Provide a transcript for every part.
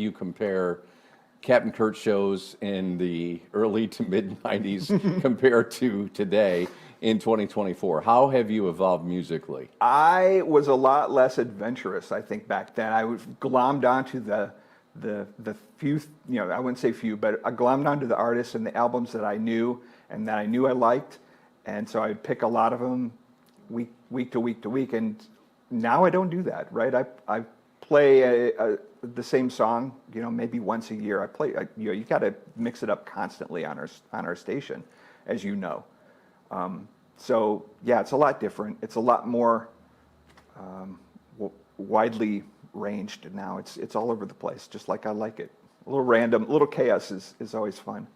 you compare Captain Kurt shows in the early to mid 90s compared to today in 2024? How have you evolved musically? I was a lot less adventurous, I think, back then. I was glommed onto the few, I wouldn't say few, but I glommed onto the artists and the albums that I knew and that I knew I liked. And so I'd pick a lot of them week to week. And now I don't do that, right? I play the same song, maybe once a year. I play, you got to mix it up constantly on our station, as you know. So yeah, it's a lot different. It's a lot more widely ranged now. It's all over the place, just like I like it. A little random, a little chaos is always fun.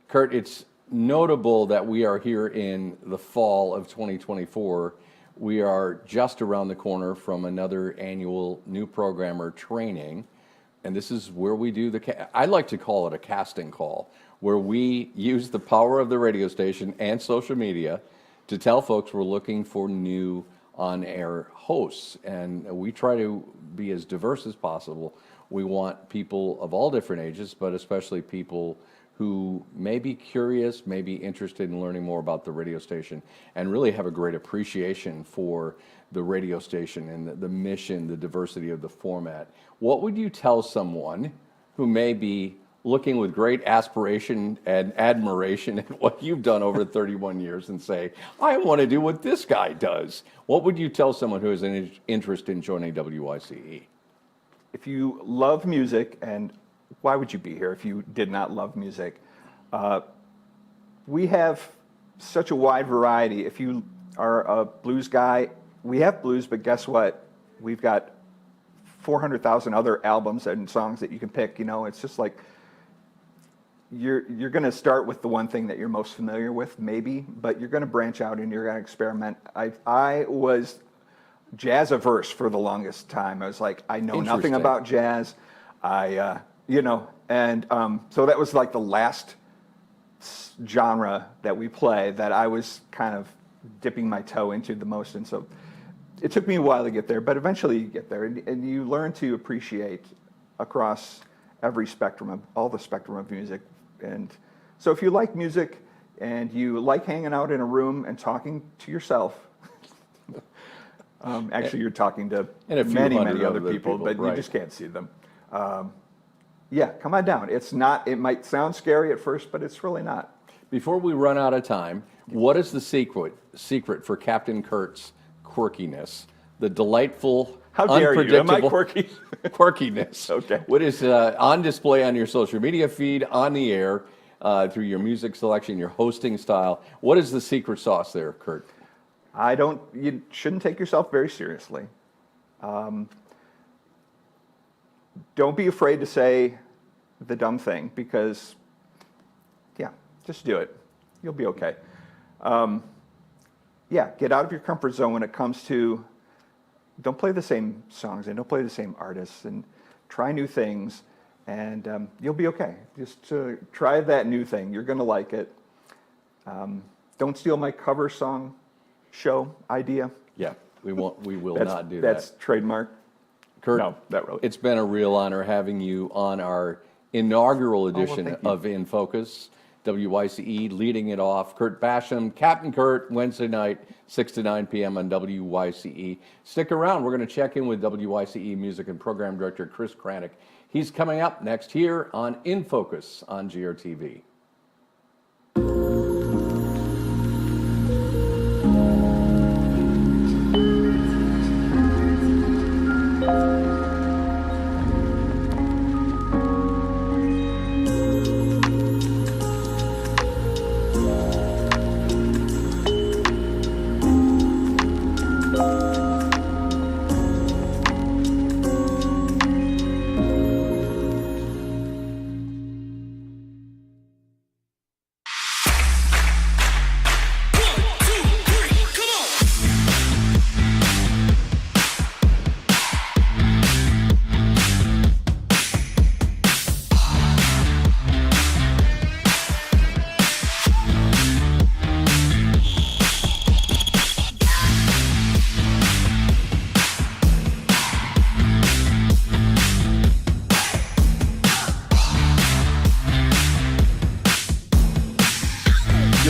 Kurt, it's notable that we are here in the fall of 2024. We are just around the corner from another annual new programmer training, and this is where we do I like to call it a casting call, where we use the power of the radio station and social media to tell folks we're looking for new on-air hosts, and we try to be as diverse as possible. We want people of all different ages, but especially people who may be curious, may be interested in learning more about the radio station, and really have a great appreciation for the radio station and the mission, the diversity of the format. What would you tell someone who may be looking with great aspiration and admiration at what you've done over 31 years and say, I want to do what this guy does? What would you tell someone who has an interest in joining WYCE? If you love music, and why would you be here if you did not love music? We have such a wide variety. If you are a blues guy, we have blues, but guess what? We've got 400,000 other albums and songs that you can pick. It's just like you're going to start with the one thing that you're most familiar with, maybe, but you're going to branch out and you're going to experiment. I was jazz averse for the longest time. I was like, I know nothing about jazz. So that was like the last genre that we play that I was kind of dipping my toe into the most. And so it took me a while to get there, but eventually you get there, and you learn to appreciate across every spectrum, all the spectrum of music. And so if you like music and you like hanging out in a room and talking to yourself, actually you're talking to many other people, but right. You just can't see them. Yeah, come on down. It might sound scary at first, but it's really not. Before we run out of time, what is the secret for Captain Kurt's quirkiness? The delightful, how dare unpredictable you? Am I quirky? Quirkiness. Okay. What is on display on your social media feed, on the air, through your music selection, your hosting style? What is the secret sauce there, Kurt? You shouldn't take yourself very seriously. Don't be afraid to say the dumb thing, because, yeah, just do it. You'll be okay. Yeah, get out of your comfort zone when it comes to, don't play the same songs and don't play the same artists, and try new things, and you'll be okay. Just try that new thing. You're going to like it. Don't steal my cover song show idea. Yeah, we will not do that. That's trademark. Kurt, no, not really. It's been a real honor having you on our inaugural edition of In Focus, WYCE, leading it off. Kurt Basham, Captain Kurt, Wednesday night, 6 to 9 p.m. on WYCE. Stick around. We're going to check in with WYCE Music and Program Director Chris Kranick. He's coming up next here on In Focus on GRTV.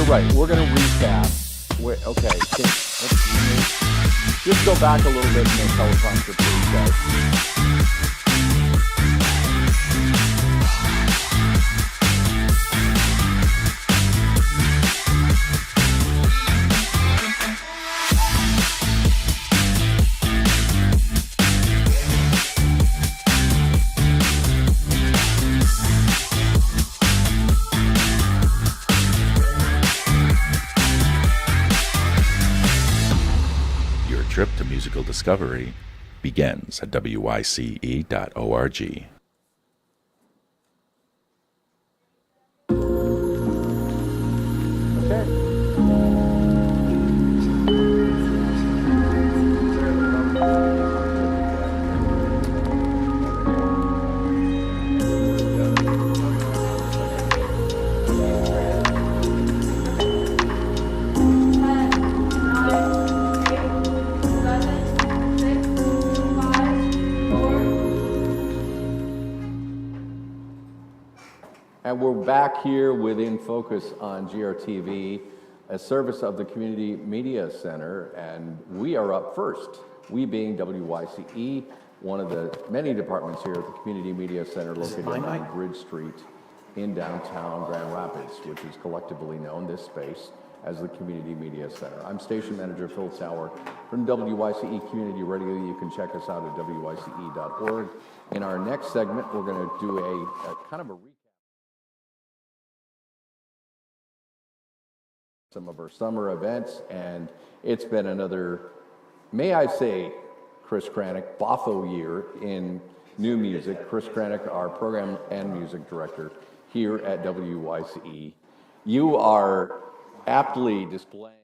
Right, we're going to recap. Wait, okay, let's just go back a little bit in the teleprompter, please, guys. Your trip to musical discovery begins at WYCE.org. Okay. And we're back here with In Focus on GRTV, a service of the Community Media Center, and we are up first. We being WYCE, one of the many departments here at the Community Media Center located on Bridge Street in downtown Grand Rapids, which is collectively known, this space, as the Community Media Center. I'm Station Manager Phil Tower from WYCE Community Radio. You can check us out at WYCE.org. In our next segment, we're going to do a kind of a recap. Some of our summer events, and it's been another, may I say, Chris Cranick, Boffo year in new music. Chris Cranick, our program and music director here at WYCE. You are aptly displaying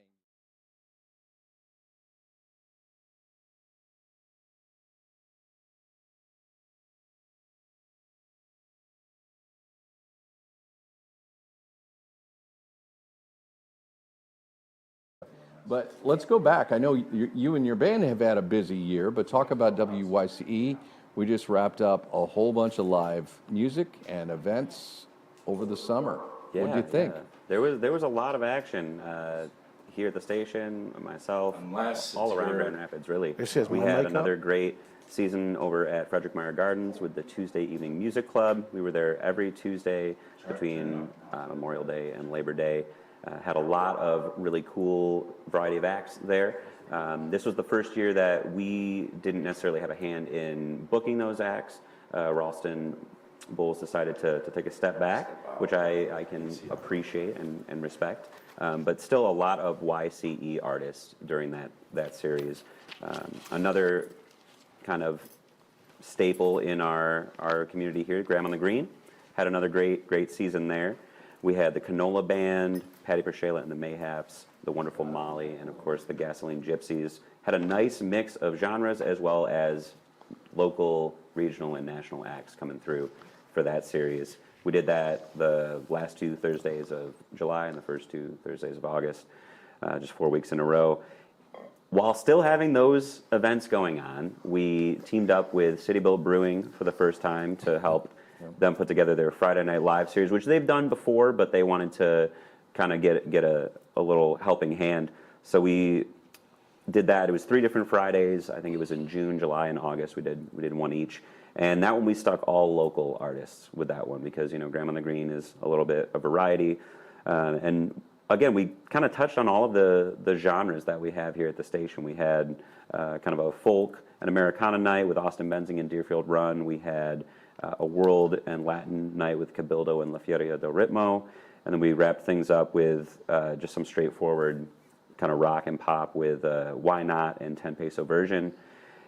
But let's go back. I know you and your band have had a busy year, but talk about WYCE. We just wrapped up a whole bunch of live music and events over the summer. What do you think? There was a lot of action here at the station, myself, all around Grand Rapids, really. We had another great season over at Frederick Meyer Gardens with the Tuesday Evening Music Club. We were there every Tuesday between Memorial Day and Labor Day. Had a lot of really cool variety of acts there. This was the first year that we didn't necessarily have a hand in booking those acts. Ralston Bulls decided to take a step back, which I can appreciate and respect. But still a lot of YCE artists during that series. Another kind of staple in our community here, Graham on the Green, had another great season there. We had the Canola Band, Patty Pershela and the Mayhaps, the wonderful Molly, and of course the Gasoline Gypsies. Had a nice mix of genres as well as local, regional, and national acts coming through for that series. We did that the last 2 Thursdays of July and the first 2 Thursdays of August, just 4 weeks in a row. While still having those events going on, we teamed up with City Built Brewing for the first time to help them put together their Friday Night Live series, which they've done before, but they wanted to kind of get a little helping hand. So we did that. It was 3 different Fridays. I think it was in June, July, and August. We did one each. And that one we stuck all local artists with that one because, Graham on the Green is a little bit of variety. And again, we kind of touched on all of the genres that we have here at the station. We had kind of a folk and Americana night with Austin Benzing and Deerfield Run. We had a world and Latin night with Cabildo and La Feria del Ritmo. And then we wrapped things up with just some straightforward kind of rock and pop with Why Not and 10 Peso Version.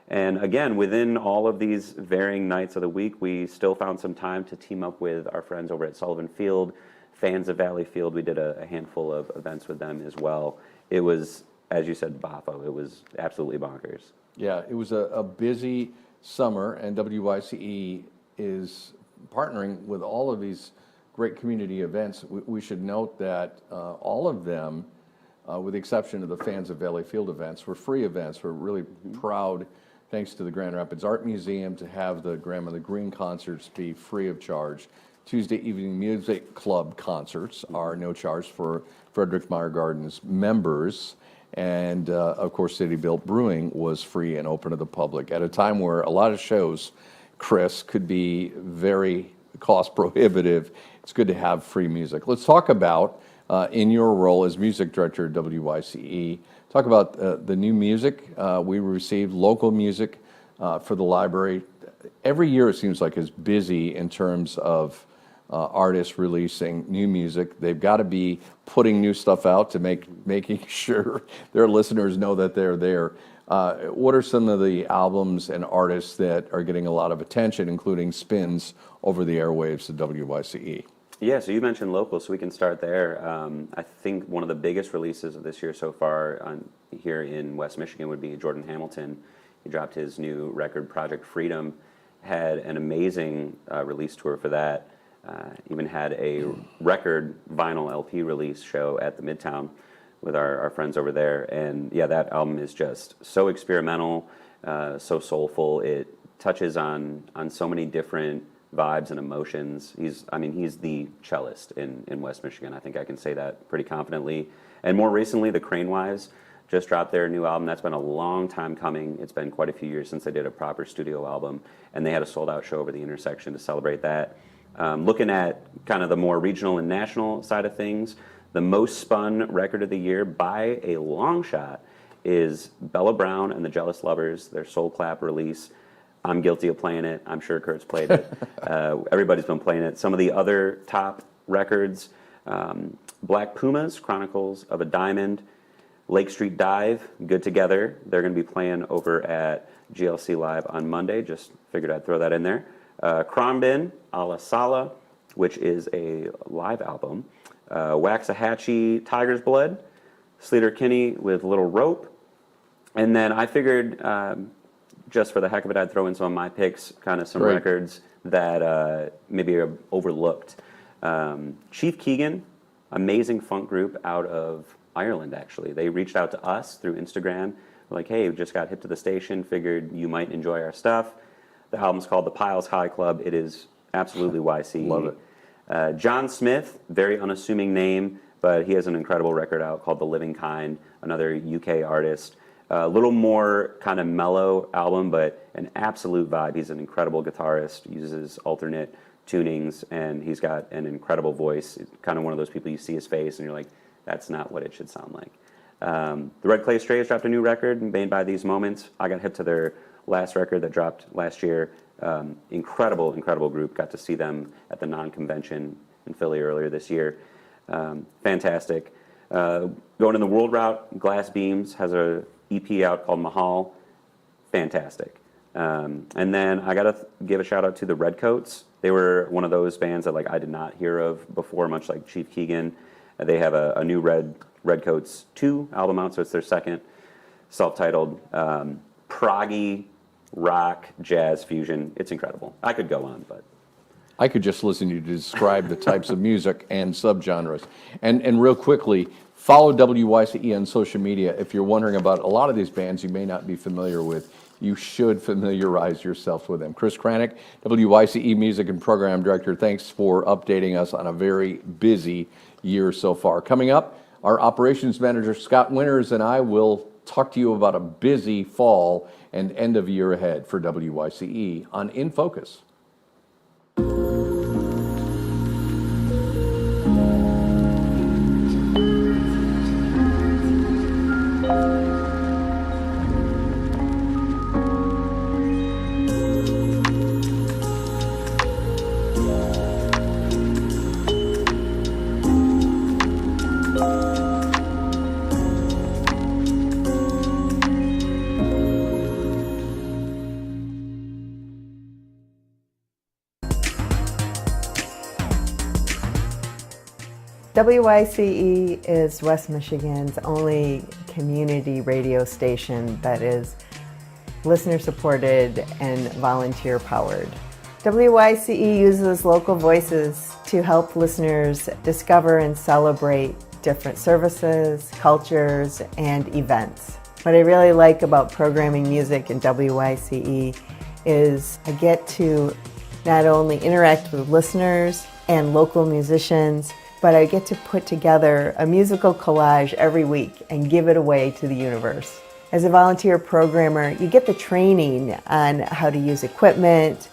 And again, within all of these varying nights of the week, we still found some time to team up with our friends over at Sullivan Field, fans of Valley Field. We did a handful of events with them as well. It was, as you said, Boffo. It was absolutely bonkers. Yeah, it was a busy summer, and WYCE is partnering with all of these great community events. We should note that all of them, with the exception of the Fans of Valley Field events, were free events. We're really proud, thanks to the Grand Rapids Art Museum, to have the Graham on the Green concerts be free of charge Tuesday evening music club concerts are no charge for Frederick Meyer Gardens members. And of course, City Built Brewing was free and open to the public at a time where a lot of shows, Chris, could be very cost prohibitive. It's good to have free music. Let's talk about, in your role as music director at WYCE, talk about the new music we received, local music for the library. Every year it seems like is busy in terms of artists releasing new music. They've got to be putting new stuff out to making sure their listeners know that they're there. What are some of the albums and artists that are getting a lot of attention, including spins over the airwaves at WYCE? Yeah, so you mentioned local, so we can start there. I think one of the biggest releases of this year so far here in West Michigan would be Jordan Hamilton. He dropped his new record, Project Freedom, had an amazing release tour for that. Even had a record vinyl LP release show at the Midtown with our friends over there. And yeah, that album is just so experimental, so soulful. It touches on so many different vibes and emotions. He's the cellist in West Michigan. I think I can say that pretty confidently. And more recently, the Cranewise just dropped their new album. That's been a long time coming. It's been quite a few years since they did a proper studio album, and they had a sold-out show over the Intersection to celebrate that. Looking at kind of the more regional and national side of things, the most spun record of the year by a long shot is Bella Brown and the Jealous Lovers, their Soul Clap release. I'm guilty of playing it. I'm sure Kurt's played it. Everybody's been playing it. Some of the other top records, Black Pumas, Chronicles of a Diamond, Lake Street Dive, Good Together. They're going to be playing over at GLC Live on Monday. Just figured I'd throw that in there. Crombin, A La Sala, which is a live album. Waxahachie, Tiger's Blood. Sleater Kinney with Little Rope. And then I figured, just for the heck of it, I'd throw in some of my picks, kind of some records that maybe are overlooked. Chief Keegan, amazing funk group out of Ireland, actually. They reached out to us through Instagram, like, hey, we just got hip to the station, figured you might enjoy our stuff. The album's called The Piles High Club. It is absolutely YCE. Love it. John Smith, very unassuming name, but he has an incredible record out called The Living Kind, another UK artist. A little more kind of mellow album, but an absolute vibe. He's an incredible guitarist, uses alternate tunings, and he's got an incredible voice. It's kind of one of those people you see his face and you're like, that's not what it should sound like. The Red Clay Strays dropped a new record made by These Moments. I got hip to their last record that dropped last year. Incredible group. Got to see them at the Non-Convention in Philly earlier this year. Fantastic. Going in the world route, Glass Beams has a EP out called Mahal. Fantastic. And then I got to give a shout out to the Redcoats. They were one of those bands that I did not hear of before, much like Chief Keegan. They have a new Redcoats 2 album out, so it's their second self-titled proggy rock jazz fusion. It's incredible. I could go on, but I could just listen to you describe the types of music and subgenres. And real quickly, follow WYCE on social media. If you're wondering about a lot of these bands you may not be familiar with, you should familiarize yourself with them. Chris Kranick, WYCE Music and Program Director, thanks for updating us on a very busy year so far. Coming up, our Operations Manager, Scott Winters, and I will talk to you about a busy fall and end of year ahead for WYCE on In Focus. WYCE is West Michigan's only community radio station that is listener-supported and volunteer-powered. WYCE uses local voices to help listeners discover and celebrate different services, cultures, and events. What I really like about programming music in WYCE is I get to not only interact with listeners, and local musicians, but I get to put together a musical collage every week and give it away to the universe. As a volunteer programmer, you get the training on how to use equipment,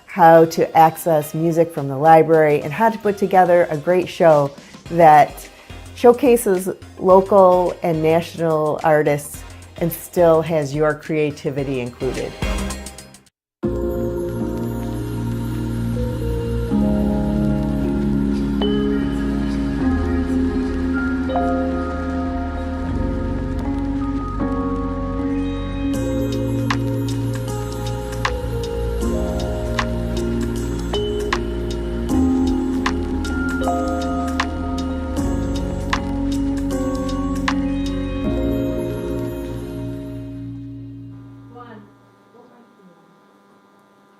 how to access music from the library, and how to put together a great show that showcases local and national artists and still has your creativity included.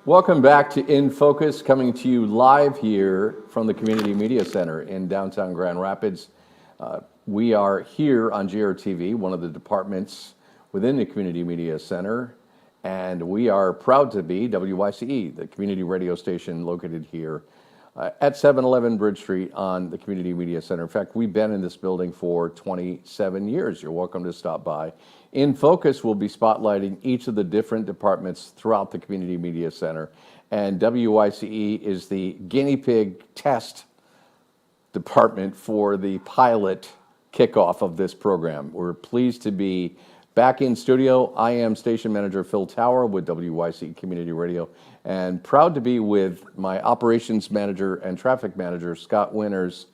Welcome back to In Focus, coming to you live here from the Community Media Center in downtown Grand Rapids. We are here on GRTV, one of the departments within the Community Media Center, and we are proud to be WYCE, the community radio station located here at 711 Bridge Street on the Community Media Center. In fact, we've been in this building for 27 years. You're welcome to stop by. In Focus, we'll be spotlighting each of the different departments throughout the Community Media Center. And WYCE is the guinea pig test department for the pilot kickoff of this program. We're pleased to be back in studio. I am station manager Phil Tower with WYCE Community Radio, and proud to be with my operations manager and traffic manager, Scott Winters,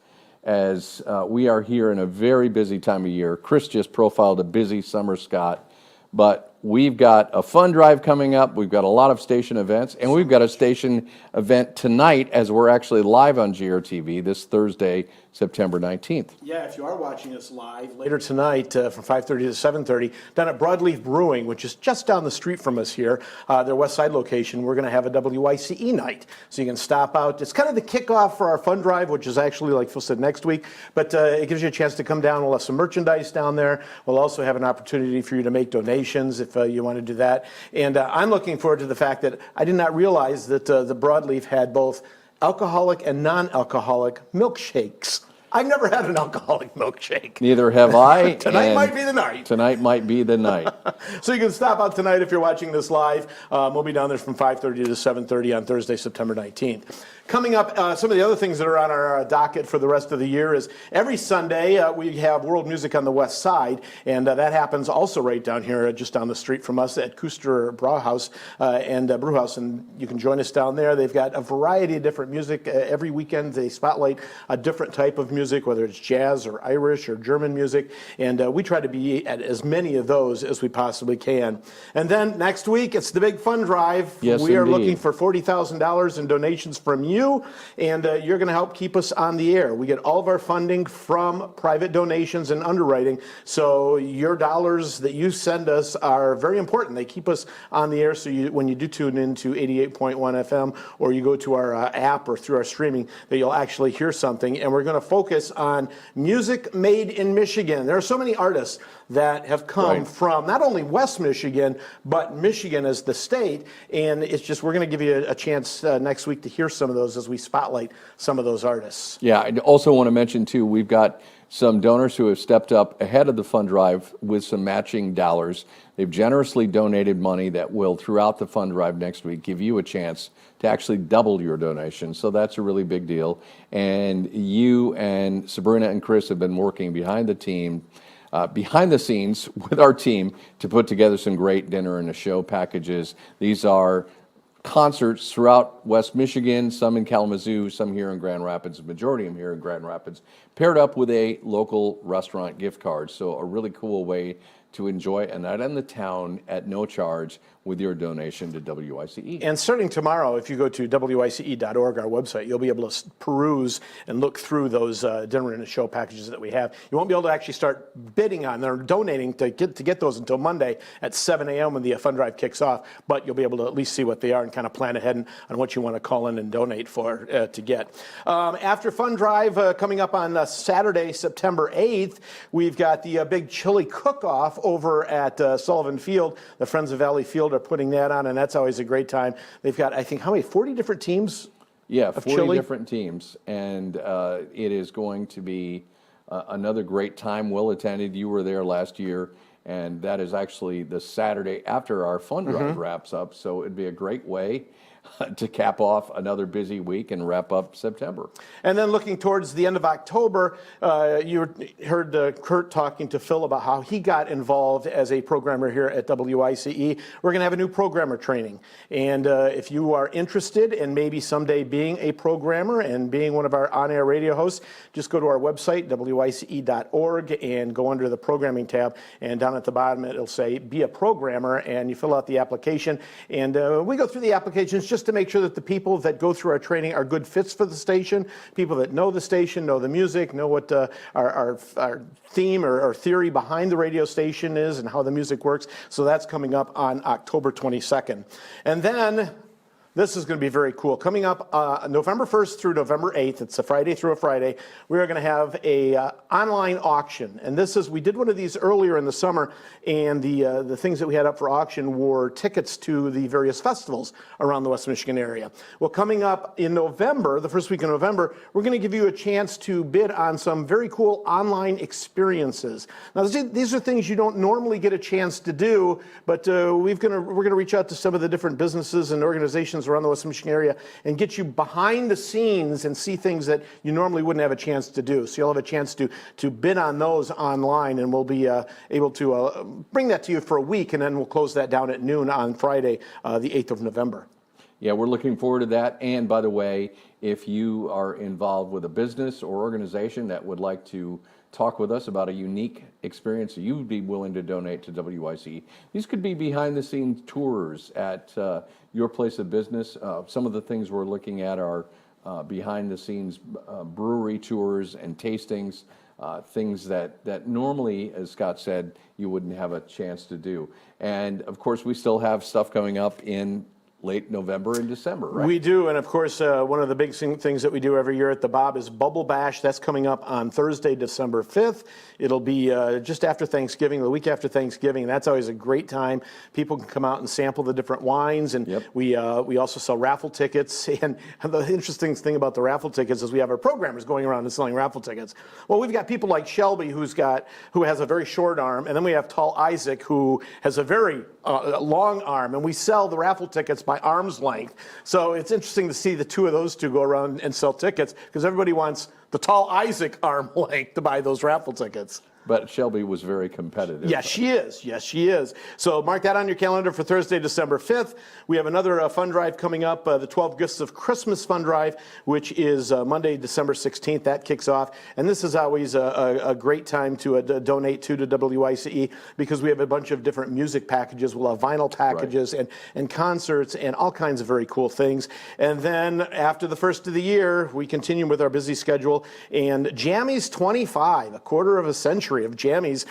as we are here in a very busy time of year. Chris just profiled a busy summer, Scott, but we've got a fun drive coming up. We've got a lot of station events, and we've got a station event tonight as we're actually live on GRTV this Thursday, September 19th. Yeah, if you are watching us live later tonight from 5:30 to 7:30 down at Broadleaf Brewing, which is just down the street from us here, their West Side location, we're going to have a WYCE night. So you can stop out. It's kind of the kickoff for our fun drive, which is actually, like Phil said, next week. But it gives you a chance to come down. We'll have some merchandise down there. We'll also have an opportunity for you to make donations if you want to do that. And I'm looking forward to the fact that I did not realize that the Broadleaf had both alcoholic and non-alcoholic milkshakes. I've never had an alcoholic milkshake. Neither have I. Tonight might be the night. Tonight might be the night. So you can stop out tonight if you're watching this live. We'll be down there from 5:30 to 7:30 on Thursday, September 19th. Coming up, some of the other things that are on our docket for the rest of the year is every Sunday we have World Music on the West Side, and that happens also right down here, just down the street from us at Kuster Brauhaus Brewhouse, and you can join us down there. They've got a variety of different music every weekend. They spotlight a different type of music, whether it's jazz or Irish or German music, and we try to be at as many of those as we possibly can. And then next week, it's the big fund drive. Yes, we are indeed. looking for $40,000 in donations from you, and you're going to help keep us on the air. We get all of our funding from private donations and underwriting, so your dollars that you send us are very important. They keep us on the air, so when you do tune into 88.1 FM or you go to our app or through our streaming, that you'll actually hear something. And we're going to focus on music made in Michigan. There are so many artists that have come from not only West Michigan, but Michigan as the state. And it's just, we're going to give you a chance next week to hear some of those as we spotlight some of those artists. Yeah, I also want to mention, too, we've got some donors who have stepped up ahead of the fund drive with some matching dollars. They've generously donated money that will, throughout the fund drive next week, give you a chance to actually double your donation. So that's a really big deal. And you and Sabrina and Chris have been working behind the scenes with our team to put together some great dinner and a show packages. These are concerts throughout West Michigan, some in Kalamazoo, some here in Grand Rapids, the majority of them here in Grand Rapids, paired up with a local restaurant gift card. So a really cool way to enjoy a night in the town at no charge with your donation to WYCE. And starting tomorrow, if you go to WYCE.org, our website, you'll be able to peruse and look through those dinner and show packages that we have. You won't be able to actually start bidding on them or donating to get those until Monday at 7 a.m. when the fund drive kicks off, but you'll be able to at least see what they are and kind of plan ahead on what you want to call in and donate for to get. After fund drive coming up on Saturday, September 8th, we've got the big chili cook-off over at Sullivan Field. The Friends of Valley Field are putting that on, and that's always a great time. They've got, I think, how many, 40 different teams Yeah, of 40 Chile? different teams, and it is going to be another great time, well attended. You were there last year, and that is actually the Saturday after our fund drive wraps up, so it'd be a great way to cap off another busy week and wrap up September. And then looking towards the end of October, you heard Kurt talking to Phil about how he got involved as a programmer here at WYCE. We're going to have a new programmer training. And if you are interested in maybe someday being a programmer and being one of our on-air radio hosts, just go to our website, WYCE.org, and go under the programming tab. And down at the bottom, it'll say, be a programmer, and you fill out the application. And we go through the applications just to make sure that the people that go through our training are good fits for the station, people that know the station, know the music, know what our theme or theory behind the radio station is and how the music works. So that's coming up on October 22nd. And then this is going to be very cool. Coming up November 1st through November 8th, it's a Friday through a Friday, we are going to have a online auction. And this is, we did one of these earlier in the summer, and the things that we had up for auction were tickets to the various festivals around the West Michigan area. Well, coming up in November, the first week of November, we're going to give you a chance to bid on some very cool online experiences. Now, these are things you don't normally get a chance to do, but we're going to reach out to some of the different businesses and organizations around the West Michigan area and get you behind the scenes and see things that you normally wouldn't have a chance to do. So you'll have a chance to bid on those online, and we'll be able to bring that to you for a week, and then we'll close that down at noon on Friday, the 8th of November. Yeah, we're looking forward to that. And by the way, if you are involved with a business or organization that would like to talk with us about a unique experience that you would be willing to donate to WYCE, these could be behind-the-scenes tours at your place of business. Some of the things we're looking at are behind-the-scenes brewery tours and tastings, things that normally, as Scott said, you wouldn't have a chance to do. And, of course, we still have stuff coming up in late November and December, right? We do, and of course, one of the big things that we do every year at the Bob is Bubble Bash. That's coming up on Thursday, December 5th. It'll be just after Thanksgiving, the week after Thanksgiving. That's always a great time. People can come out and sample the different wines, and we also sell raffle tickets. And the interesting thing about the raffle tickets is we have our programmers going around and selling raffle tickets. Well, we've got people like Shelby who has a very short arm, and then we have Tall Isaac who has a very long arm, and we sell the raffle tickets by arm's length. So it's interesting to see the two of those two go around and sell tickets because everybody wants the Tall Isaac arm length to buy those raffle tickets. But Shelby was very competitive. Yes, she is. Yes, she is. So mark that on your calendar for Thursday, December 5th. We have another fund drive coming up, the 12 Gifts of Christmas fund drive, which is Monday, December 16th. That kicks off. And this is always a great time to donate to WYCE because we have a bunch of different music packages. We'll have vinyl packages and concerts and all kinds of very cool things. And then after the first of the year, we continue with our busy schedule. And Jammies 25, a quarter of a century of Jammies,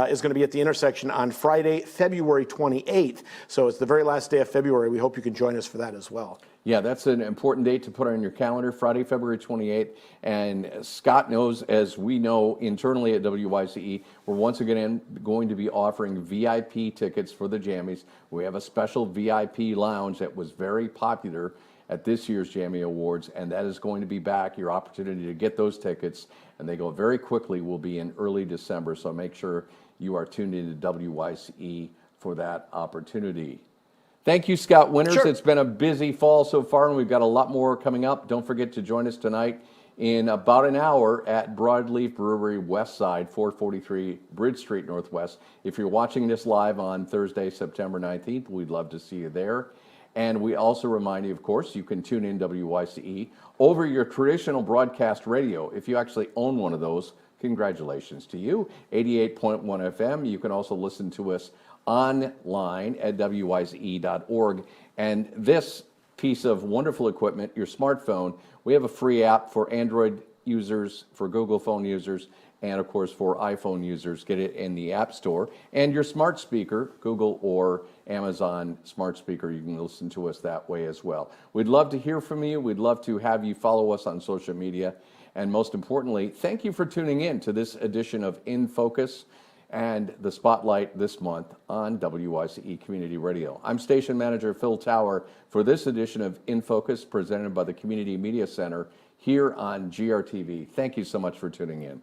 is going to be at the intersection on Friday, February 28th. So it's the very last day of February. We hope you can join us for that as well. Yeah, that's an important date to put on your calendar, Friday, February 28th. And Scott knows, as we know internally at WYCE, we're once again going to be offering VIP tickets for the Jammies. We have a special VIP lounge that was very popular at this year's Jammy Awards, and that is going to be back. Your opportunity to get those tickets, and they go very quickly, will be in early December, so make sure you are tuned into WYCE for that opportunity. Thank you, Scott Winters. Sure. It's been a busy fall so far, and we've got a lot more coming up. Don't forget to join us tonight in about an hour at Broadleaf Brewery West Side, 443 Bridge Street Northwest. If you're watching this live on Thursday, September 19th, we'd love to see you there. And we also remind you, of course, you can tune in WYCE over your traditional broadcast radio. If you actually own one of those, congratulations to you. 88.1 FM. You can also listen to us online at WYCE.org. And this piece of wonderful equipment, your smartphone, we have a free app for Android users, for Google phone users, and of course for iPhone users. Get it in the App Store. And your smart speaker, Google or Amazon smart speaker, you can listen to us that way as well. We'd love to hear from you. We'd love to have you follow us on social media. And most importantly, thank you for tuning in to this edition of In Focus. and the spotlight this month on WYCE Community Radio. I'm Station Manager Phil Tower for this edition of In Focus, presented by the Community Media Center here on GRTV. Thank you so much for tuning in.